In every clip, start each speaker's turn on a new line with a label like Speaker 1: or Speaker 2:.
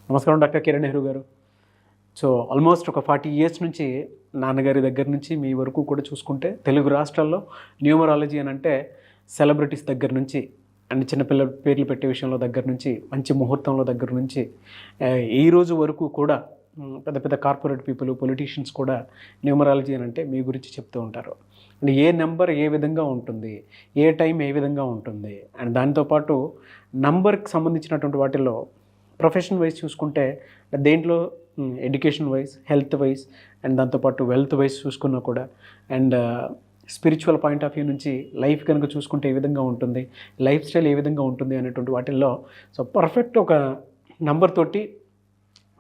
Speaker 1: నమస్కారం డాక్టర్ కిరణ్ నెహ్రూ గారు. So almost ఒక 40 ఇయర్స్ నుంచి నాన్నగారి దగ్గర నుంచి మీ వరకు కూడా చూసుకుంటే తెలుగు రాష్ట్రాల్లో న్యూమరాలజీ అని అంటే సెలబ్రిటీస్ దగ్గర నుంచి అండ్ చిన్నపిల్లల పేర్లు పెట్టే విషయంలో దగ్గర నుంచి మంచి ముహూర్తంలో దగ్గర నుంచి ఈ రోజు వరకు కూడా పెద్ద పెద్ద కార్పొరేట్ పీపుల్ పొలిటీషియన్స్ కూడా న్యూమరాలజీ అని అంటే మీ గురించి చెప్తూ ఉంటారు. అండ్ ఏ నెంబర్ ఏ విధంగా ఉంటుంది, ఏ టైం ఏ విధంగా ఉంటుంది, అండ్ దాంతోపాటు నంబర్కి సంబంధించినటువంటి వాటిల్లో ప్రొఫెషన్ వైజ్ చూసుకుంటే దేంట్లో education wise, health wise and దాంతోపాటు వెల్త్ వైజ్ చూసుకున్నా కూడా and spiritual point of view నుంచి లైఫ్ కనుక చూసుకుంటే ఏ విధంగా ఉంటుంది, లైఫ్ స్టైల్ ఏ విధంగా ఉంటుంది అనేటువంటి వాటిల్లో సో పర్ఫెక్ట్ ఒక నంబర్ తోటి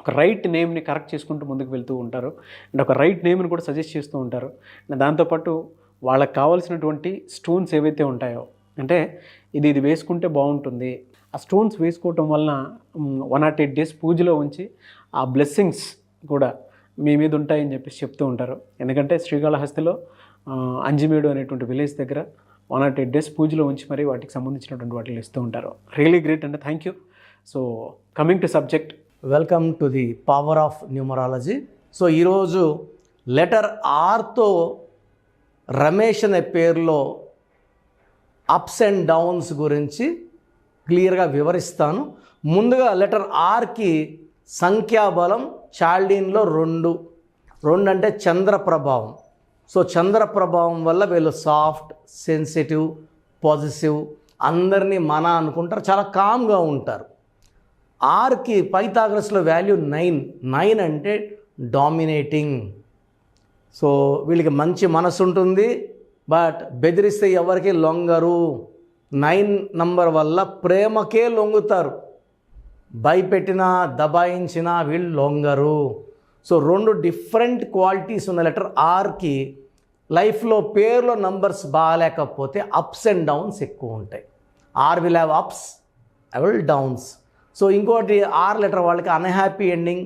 Speaker 1: ఒక రైట్ నేమ్ని కరెక్ట్ చేసుకుంటూ ముందుకు వెళ్తూ ఉంటారు అండ్ ఒక రైట్ నేమ్ని కూడా సజెస్ట్ చేస్తూ ఉంటారు. అండ్ దాంతోపాటు వాళ్ళకి కావాల్సినటువంటి స్టోన్స్ ఏవైతే ఉంటాయో అంటే ఇది వేసుకుంటే బాగుంటుంది, ఆ స్టోన్స్ వేసుకోవటం వలన 108 డేస్ పూజలో ఉంచి ఆ బ్లెస్సింగ్స్ కూడా మీ మీద ఉంటాయని చెప్పేసి చెప్తూ ఉంటారు. ఎందుకంటే శ్రీకాళహస్తిలో అంజిమేడు అనేటువంటి విలేజ్ దగ్గర 108 డేస్ పూజలో ఉంచి మరి వాటికి సంబంధించినటువంటి వాటిని ఇస్తూ ఉంటారు. రియలీ గ్రేట్ అండి, thank you. So coming to subject,
Speaker 2: welcome to the power of numerology. So ఈరోజు లెటర్ ఆర్తో రమేష్ అనే పేరులో అప్స్ అండ్ డౌన్స్ గురించి క్లియర్గా వివరిస్తాను. ముందుగా లెటర్ ఆర్కి సంఖ్యాబలం చాల్డీన్లో 2 అంటే చంద్ర ప్రభావం. సో చంద్ర ప్రభావం వల్ల వీళ్ళు సాఫ్ట్, సెన్సిటివ్, పాజిటివ్, అందరినీ మన అనుకుంటారు, చాలా కామ్గా ఉంటారు. ఆర్కి పైథాగరస్లో వాల్యూ 9 అంటే డామినేటింగ్. సో వీళ్ళకి మంచి మనసు ఉంటుంది, బట్ బెదిరిస్తే ఎవరికి లొంగరు. 9 నంబర్ వల్ల ప్రేమకే లొంగుతారు, భయపెట్టినా దబాయించినా వీళ్ళు లొంగరు. సో 2 డిఫరెంట్ క్వాలిటీస్ ఉన్న లెటర్ ఆర్కి లైఫ్లో పేర్లో నంబర్స్ బాగాలేకపోతే అప్స్ అండ్ డౌన్స్ ఎక్కువ ఉంటాయి. R will have ups, I will downs. So ఇంకోటి ఆర్ లెటర్ వాళ్ళకి unhappy ending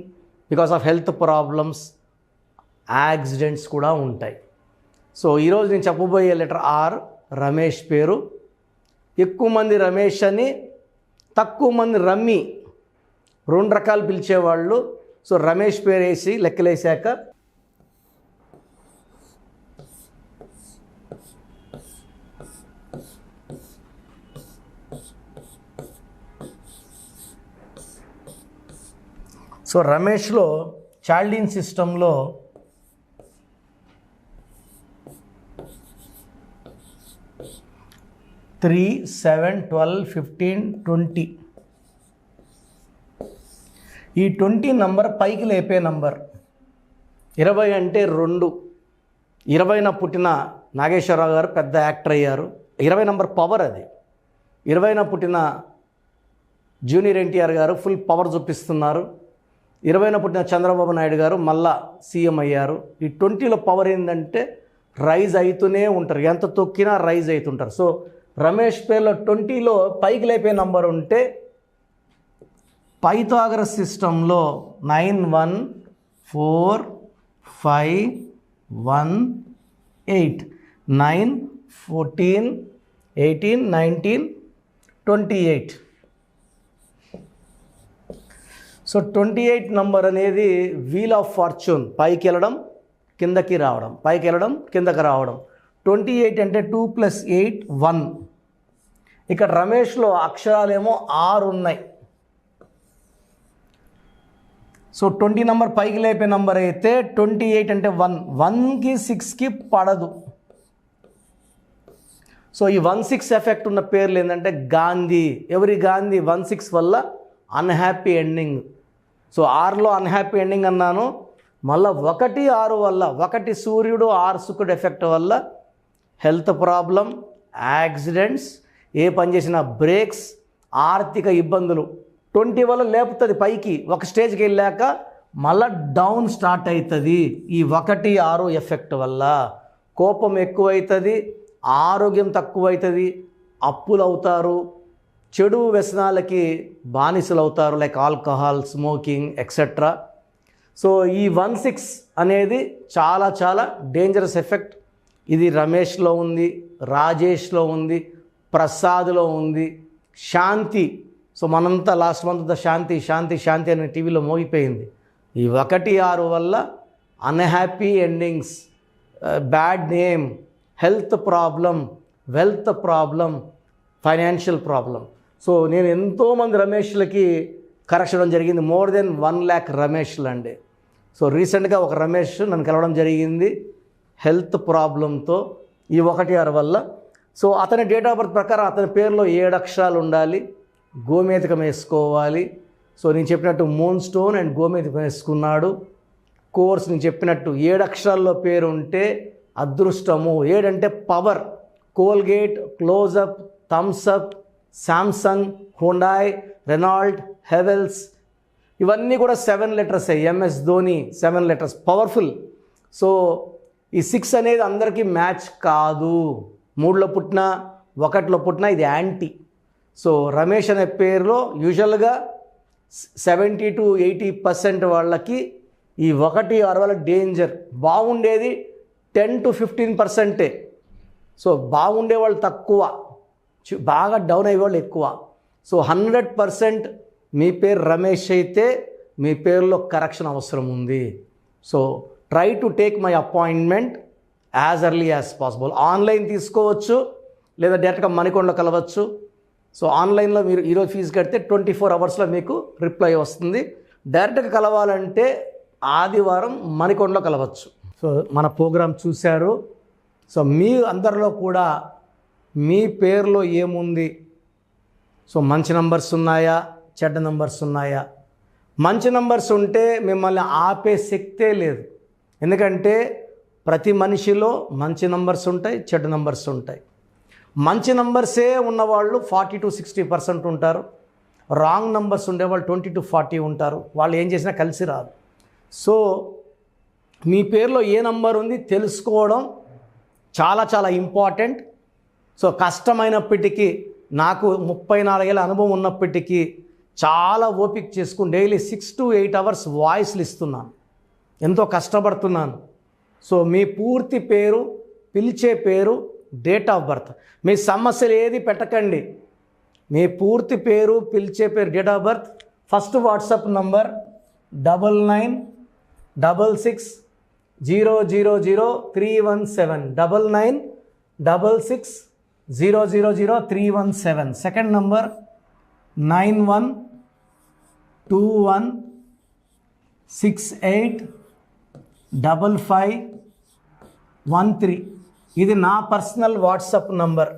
Speaker 2: because of health problems, accidents కూడా ఉంటాయి. సో ఈరోజు నేను చెప్పబోయే లెటర్ ఆర్ రమేష్ పేరు. ఎక్కువ మంది రమేష్ అని, తక్కువ మంది రమ్మి, 2 రకాలు పిలిచేవాళ్ళు. సో రమేష్ పేరు వేసి లెక్కలేసాక సో రమేష్లో చాల్డీన్ సిస్టంలో 3, 7, 12, 15, 20 ఈ 20 నంబర్ పైకి లేపే నంబర్. 20 అంటే 2. 20న పుట్టిన నాగేశ్వరరావు గారు పెద్ద యాక్టర్ అయ్యారు. 20 నంబర్ పవర్ అది. 20న పుట్టిన జూనియర్ ఎన్టీఆర్ గారు ఫుల్ పవర్ చూపిస్తున్నారు. 20న పుట్టిన చంద్రబాబు నాయుడు గారు మళ్ళా సీఎం అయ్యారు. ఈ 20లో పవర్ ఏంటంటే రైజ్ అవుతూనే ఉంటారు, ఎంత తొక్కినా రైజ్ అవుతుంటారు. సో రమేష్ పేర్లో 20లో పైకి లేపే నంబర్ ఉంటే పైథాగరస్ సిస్టంలో 9, 1, 4, 5, 1, 8, 9, 14, 18, 19, 28. సో 28 నంబర్ అనేది వీల్ ఆఫ్ ఫార్చ్యూన్, పైకి వెళ్ళడం కిందకి రావడం, పైకి వెళ్ళడం కిందకి రావడం. 28 అంటే 2 + 8 1. ఇక్కడ రమేష్లో అక్షరాలేమో 6 ఉన్నాయి. సో 20 నంబర్ పైకి లేపే నంబర్ అయితే 28 అంటే 1. 1కి 6కి పడదు. సో ఈ 1-6 ఎఫెక్ట్ ఉన్న పేర్లు ఏంటంటే గాంధీ. ఎవరి గాంధీ? 1-6 వల్ల అన్హ్యాపీ ఎండింగ్. సో 6లో అన్హ్యాపీ ఎండింగ్ అన్నాను. మళ్ళీ 1-6 వల్ల, 1 సూర్యుడు 6 శుక్రుడు ఎఫెక్ట్ వల్ల హెల్త్ ప్రాబ్లం, యాక్సిడెంట్స్, ఏ పని చేసినా బ్రేక్స్, ఆర్థిక ఇబ్బందులు. 20 వల్ల లేపుతుంది పైకి, ఒక స్టేజ్కి వెళ్ళాక మళ్ళా డౌన్ స్టార్ట్ అవుతుంది. ఈ 1-6 ఎఫెక్ట్ వల్ల కోపం ఎక్కువవుతుంది, ఆరోగ్యం తక్కువవుతుంది, అప్పులు అవుతారు, చెడు వ్యసనాలకి బానిసలు అవుతారు, like alcohol, smoking etcetera. So ఈ 1-6 అనేది చాలా చాలా డేంజరస్ ఎఫెక్ట్. ఇది రమేష్లో ఉంది, రాజేష్లో ఉంది, ప్రసాద్లో ఉంది, శాంతి. సో మనంతా లాస్ట్ మంత్ అంతా శాంతి శాంతి శాంతి అనే టీవీలో మోగిపోయింది. ఈ 1-6 వల్ల unhappy endings, bad name, health problem, wealth problem, financial problem. So నేను ఎంతోమంది రమేష్లకి కరెక్షన్ జరిగింది. మోర్ దెన్ 1 lakh రమేష్లు అండి. సో రీసెంట్గా ఒక రమేష్ నన్ను కలవడం జరిగింది హెల్త్ ప్రాబ్లంతో ఈ 1-6 వల్ల. సో అతని డేట్ ఆఫ్ బర్త్ ప్రకారం అతని పేరులో 7 అక్షరాలు ఉండాలి, గోమేధికం వేసుకోవాలి. సో నేను చెప్పినట్టు మూన్ స్టోన్ అండ్ గోమేధికం వేసుకున్నాడు. కోర్స్ నేను చెప్పినట్టు 7 అక్షరాల్లో పేరు ఉంటే అదృష్టము. 7 అంటే power. Colgate, closeup, Thums Up, Samsung, Hyundai, Renault, Havells, ఇవన్నీ కూడా 7 letters. MS Dhoni 7 letters, powerful. So ఈ 6 అనేది అందరికీ మ్యాచ్ కాదు. 3లో పుట్టినా 1లో పుట్టినా ఇది యాంటీ. సో రమేష్ అనే పేరులో యూజువల్గా 70 to 80% వాళ్ళకి ఈ 1-6 వల్ల డేంజర్. బాగుండేది 10 to 15%. సో బాగుండే వాళ్ళు తక్కువ, బాగా డౌన్ అయ్యే వాళ్ళు ఎక్కువ. సో 100% మీ పేరు రమేష్ అయితే మీ పేరులో కరెక్షన్ అవసరం ఉంది. So try to take my appointment as early as possible. Online తీసుకోవచ్చు లేదా డైరెక్ట్గా మణికొండలో కలవచ్చు. సో ఆన్లైన్లో మీరు ఈరోజు ఫీజు కడితే 24 అవర్స్లో మీకు రిప్లై వస్తుంది. డైరెక్ట్గా కలవాలంటే ఆదివారం మణికొండలో కలవచ్చు. సో మన ప్రోగ్రాం చూశారు. సో మీ అందరిలో కూడా మీ పేరులో ఏముంది? సో మంచి నంబర్స్ ఉన్నాయా, చెడ్డ నంబర్స్ ఉన్నాయా? మంచి నంబర్స్ ఉంటే మిమ్మల్ని ఆపే శక్తే లేదు. ఎందుకంటే ప్రతి మనిషిలో మంచి నంబర్స్ ఉంటాయి, చెడ్డ నంబర్స్ ఉంటాయి. మంచి నంబర్సే ఉన్నవాళ్ళు 40 to 60% ఉంటారు. రాంగ్ నంబర్స్ ఉండేవాళ్ళు 20 to 40 ఉంటారు. వాళ్ళు ఏం చేసినా కలిసి రాదు. సో మీ పేరులో ఏ నంబర్ ఉంది తెలుసుకోవడం చాలా చాలా ఇంపార్టెంట్. సో కష్టమైనప్పటికీ, నాకు 34 ఏళ్ళ అనుభవం ఉన్నప్పటికీ చాలా ఓపిక చేసుకుని డైలీ 6 to 8 hours వాయిస్లు ఇస్తున్నాను. ఎంతో కష్టపడుతున్నాను. సో మీ పూర్తి పేరు, పిలిచే పేరు, డేట్ ఆఫ్ బర్త్, మీ సమస్యలు ఏది పెట్టకండి. మీ పూర్తి పేరు, పిలిచే పేరు, date of birth. First WhatsApp number 9966000317, 9966000317. Second number 9121685513. ఇది నా పర్సనల్ వాట్సాప్ నంబర్.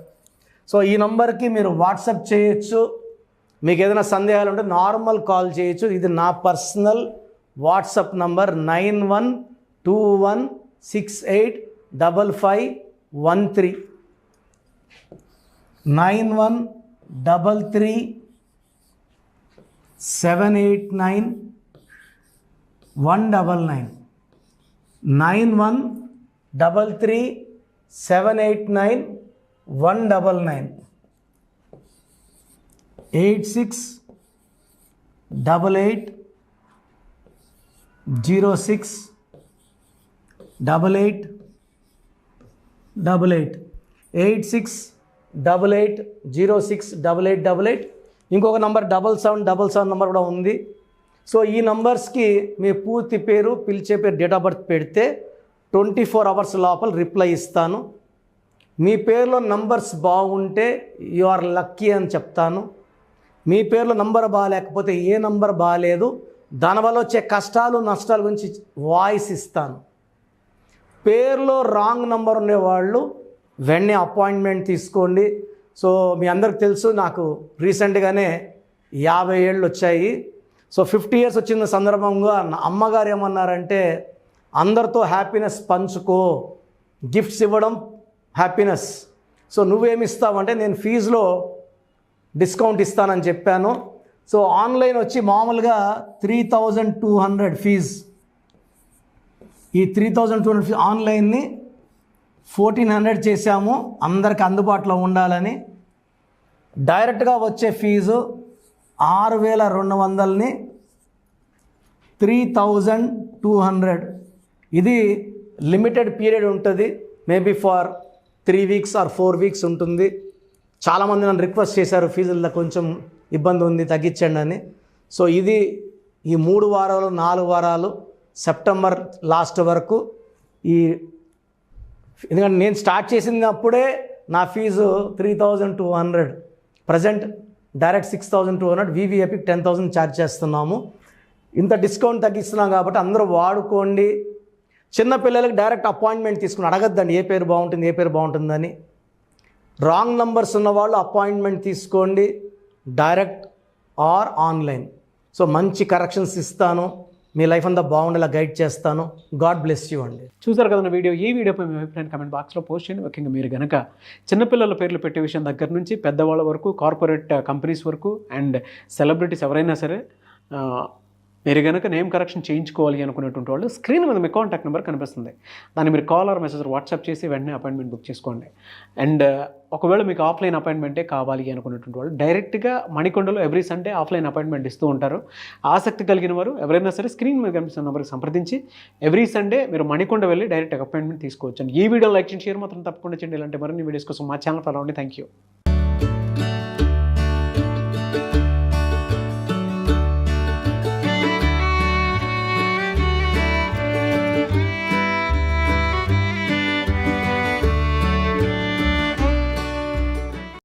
Speaker 2: సో ఈ నంబర్కి మీరు వాట్సాప్ చేయొచ్చు. మీకు ఏదైనా సందేహాలు ఉంటే నార్మల్ కాల్ చేయొచ్చు. ఇది నా పర్సనల్ వాట్సాప్ నంబర్ 9121685513, 9133789199, 9133789199, 8688068888, 8688068888. ఇంకొక నంబర్ 7777 నంబర్ కూడా ఉంది. సో ఈ నంబర్స్కి మీ పూర్తి పేరు, పిలిచే పేరు, డేట్ ఆఫ్ బర్త్ పెడితే 24 hours లోపల రిప్లై ఇస్తాను. మీ పేరులో నంబర్స్ బాగుంటే యు ఆర్ లక్కీ అని చెప్తాను. మీ పేరులో నంబర్ బాగాలేకపోతే ఏ నంబర్ బాగాలేదు, దానివల్ల వచ్చే కష్టాలు నష్టాల గురించి వాయిస్ ఇస్తాను. పేరులో రాంగ్ నంబర్ ఉండేవాళ్ళు వెంటనే అపాయింట్మెంట్ తీసుకోండి. సో మీ అందరికి తెలుసు, నాకు రీసెంట్గానే 50 ఏళ్ళు వచ్చాయి. సో 50 years వచ్చిన సందర్భంగా నా అమ్మగారు ఏమన్నారంటే, అందరితో హ్యాపీనెస్ పంచుకో, గిఫ్ట్స్ ఇవ్వడం హ్యాపీనెస్. సో నువ్వేమి ఇస్తావంటే, నేను ఫీజులో డిస్కౌంట్ ఇస్తానని చెప్పాను. సో ఆన్లైన్ వచ్చి మామూలుగా 3200 ఫీజు. ఈ 3200 ఫీజు ఆన్లైన్ని 1400 చేశాము అందరికి అందుబాటులో ఉండాలని. డైరెక్ట్గా వచ్చే ఫీజు 6200ని 3200. ఇది లిమిటెడ్ పీరియడ్ ఉంటుంది, maybe for 3 weeks or 4 weeks ఉంటుంది. చాలామంది నన్ను రిక్వెస్ట్ చేశారు, ఫీజుల్లో కొంచెం ఇబ్బంది ఉంది తగ్గించండి అని. సో ఇది ఈ 3 వారాలు 4 వారాలు సెప్టెంబర్ లాస్ట్ వరకు ఈ, ఎందుకంటే నేను స్టార్ట్ చేసినప్పుడే నా ఫీజు 3,200, ప్రజెంట్ డైరెక్ట్ 6,200, వివి ఎపిక్ 10,000 ఛార్జ్ చేస్తున్నాము. ఇంత డిస్కౌంట్ తగ్గిస్తున్నాం కాబట్టి అందరూ వాడుకోండి. చిన్నపిల్లలకి డైరెక్ట్ అపాయింట్మెంట్ తీసుకుని అడగద్దండి ఏ పేరు బాగుంటుందని. రాంగ్ నంబర్స్ ఉన్నవాళ్ళు అపాయింట్మెంట్ తీసుకోండి, డైరెక్ట్ ఆర్ ఆన్లైన్. సో మంచి కరెక్షన్స్ ఇస్తాను, మీ లైఫ్ అంతా బాగుండేలా గైడ్ చేస్తాను. గాడ్ బ్లెస్ యూ అండి.
Speaker 1: చూసారు కదా వీడియో. ఈ వీడియోపై మీ అభిప్రాయం కమెంట్ బాక్స్లో పోస్ట్ చేయండి. ముఖ్యంగా మీరు కనుక చిన్నపిల్లల పేర్లు పెట్టే విషయం దగ్గర నుంచి పెద్దవాళ్ళ వరకు, కార్పొరేట్ కంపెనీస్ వరకు అండ్ సెలబ్రిటీస్ ఎవరైనా సరే మీరు కనుక నేమ్ కరెక్షన్ చేయించుకోవాలి అనుకునేటువంటి వాళ్ళు స్క్రీన్ మీద మీ కాంటాక్ట్ నెంబర్ కనిపిస్తుంది. దాన్ని మీరు కాల్ ఆర్ మెసేజ్ వాట్సాప్ చేసి వెంటనే అపాయింట్మెంట్ బుక్ చేసుకోండి. అండ్ ఒకవేళ మీకు ఆఫ్లైన్ అపాయింట్మెంటే కావాలి అనుకునేటువంటి వాళ్ళు డైరెక్ట్గా మణికొండలో ఎవ్రీ సండే ఆఫ్లైన్ అపాయింట్మెంట్ ఇస్తూ ఉంటారు. ఆసక్తి కలిగిన వారు ఎవరైనా సరే స్క్రీన్ మీద కనిపిస్తున్న నెంబర్కి సంప్రదించి ఎవ్రీ సండే మీరు మణికొండ వెళ్ళి డైరెక్ట్ అపాయింట్మెంట్ తీసుకోవచ్చు. అండ్ ఈ వీడియో లైక్ చేసి షేర్ మాత్రం తప్పకుండా చేయండి. ఇలాంటి మరిన్ని వీడియోస్ కోసం మా ఛానల్ ఫాలో అవ్వండి. Thank you.